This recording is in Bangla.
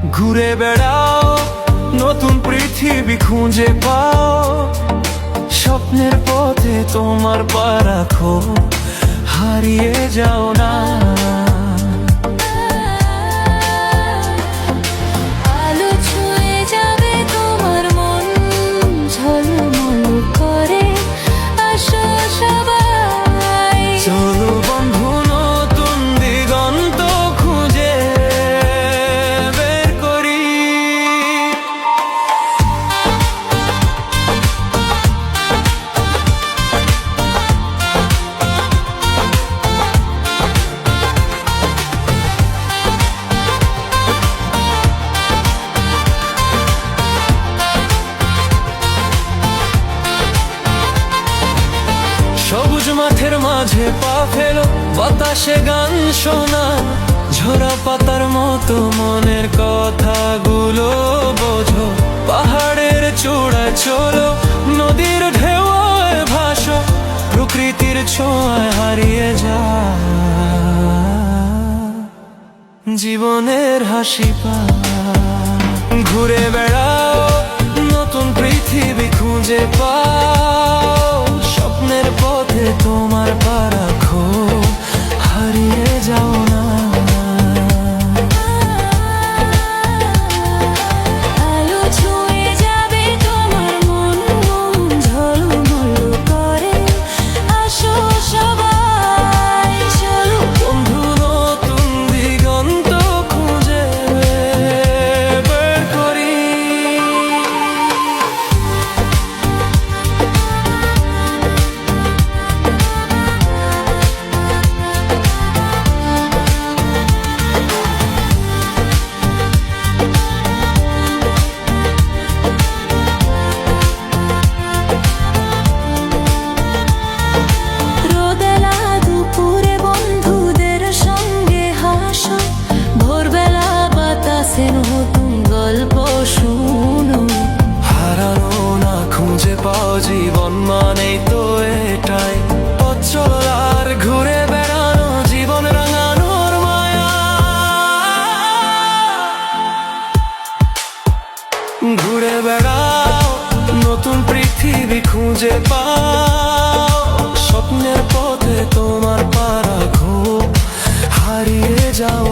ঘুরে বেড়াও, নতুন পৃথিবী খুঁজে পাও, স্বপ্নের পথে তোমার পা রাখো, হারিয়ে যাও না। আলো ছুঁয়ে যাবে তোমার মন, ঝলমল করে আসো সবাই। চলো বন্ধু, নতুন দিগন্ত খুঁজে বের করি। সবুজ মাঠের মাঝে পা ফেলো, বাতাসে গান শোনা, ঝরা পাতার মতো মনের কথাগুলো বোঝো। পাহাড়ের চূড়ায় চলো, নদীর ঢেউয়ে ভাসো, প্রকৃতির ছোঁয়ায় হারিয়ে যা জীবনের হাসি পা। ঘুরে বেড়াও, নতুন পৃথিবী খুঁজে পাও, স্বপ্নের পথে তোমার পা রাখো, হারিয়ে যাও না। আলো ছুঁয়ে যাবে তোমার মন, ঝলমল করে আসো সবাই। চলো বন্ধু, নতুন দিগন্ত খুঁজে বের করি। রোদেলা দুপুরে বন্ধুদের সঙ্গে হাসো, ভোরবেলা বাতাসে নতুন গল্প শুনো। হারানো না খুঁজে পাও, জীবন মানেই তো এটাই। পথ চলার, ঘুরে বেড়ানো, জীবন রাঙানোর মায়া। ঘুরে বেড়াও, নতুন পৃথিবী খুঁজে পাও, স্বপ্নের পথে তোমার পা রাখো, হারিয়ে যাও